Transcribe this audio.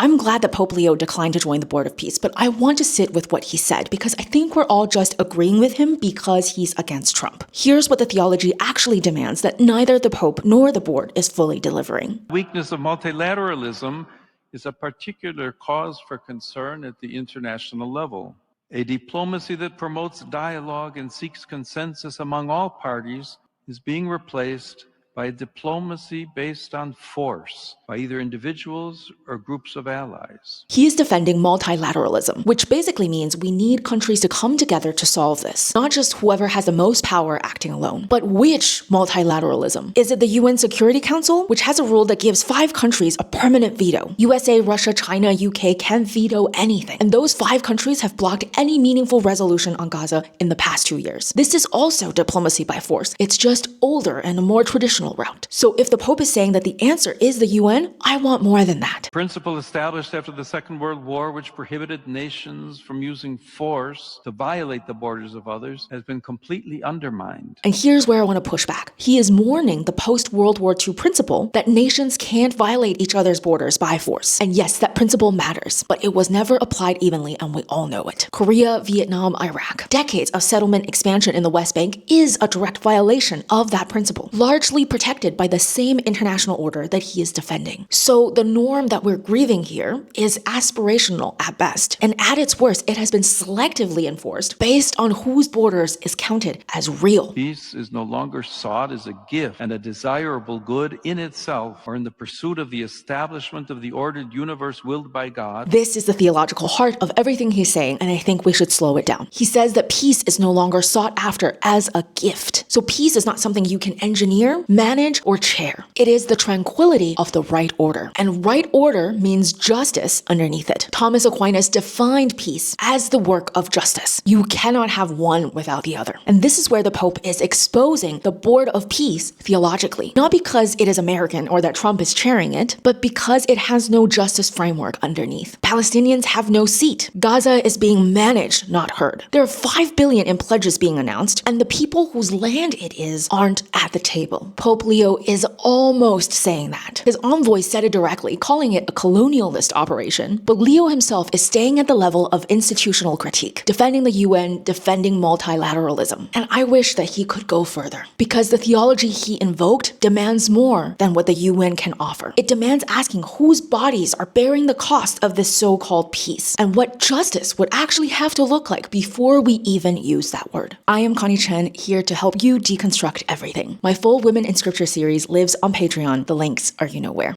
I'm glad that Pope Leo declined to join the Board of Peace, but I want to sit with what he said because I think we're all just agreeing with him because he's against Trump. Here's what the theology actually demands that neither the Pope nor the board is fully delivering. Weakness of multilateralism is a particular cause for concern at the international level. A diplomacy that promotes dialogue and seeks consensus among all parties is being replaced by a diplomacy based on force by either individuals or groups of allies. He is defending multilateralism, which basically means we need countries to come together to solve this. Not just whoever has the most power acting alone. But which multilateralism? Is it the UN Security Council, which has a rule that gives 5 countries a permanent veto? USA, Russia, China, UK can veto anything. And those 5 countries have blocked any meaningful resolution on Gaza in the past 2 years. This is also diplomacy by force. It's just older and a more traditional route. So if the Pope is saying that the answer is the UN, I want more than that. Principle established after the Second World War, which prohibited nations from using force to violate the borders of others, has been completely undermined. And here's where I want to push back. He is mourning the post-World War II principle that nations can't violate each other's borders by force. And yes, that principle matters, but it was never applied evenly, and we all know it. Korea, Vietnam, Iraq. Decades of settlement expansion in the West Bank is a direct violation of that principle, largely protected by the same international order that he is defending. So the norm that we're grieving here is aspirational at best, and at its worst, it has been selectively enforced based on whose borders is counted as real. Peace is no longer sought as a gift and a desirable good in itself, or in the pursuit of the establishment of the ordered universe willed by God. This is the theological heart of everything he's saying, and I think we should slow it down. He says that peace is no longer sought after as a gift. So peace is not something you can engineer, manage, or chair. It is the tranquility of the right order. And right order means justice underneath it. Thomas Aquinas defined peace as the work of justice. You cannot have one without the other. And this is where the Pope is exposing the Board of Peace theologically. Not because it is American or that Trump is chairing it, but because it has no justice framework underneath. Palestinians have no seat. Gaza is being managed, not heard. There are $5 billion in pledges being announced, and the people whose land it is aren't at the table. Pope Leo is almost saying that. His envoy said it directly, calling it a colonialist operation, but Leo himself is staying at the level of institutional critique, defending the UN, defending multilateralism. And I wish that he could go further, because the theology he invoked demands more than what the UN can offer. It demands asking whose bodies are bearing the cost of this so-called peace, and what justice would actually have to look like before we even use that word. I am Connie Chen, here to help you deconstruct everything. My full Women in Scripture series lives on Patreon. The links are you know where.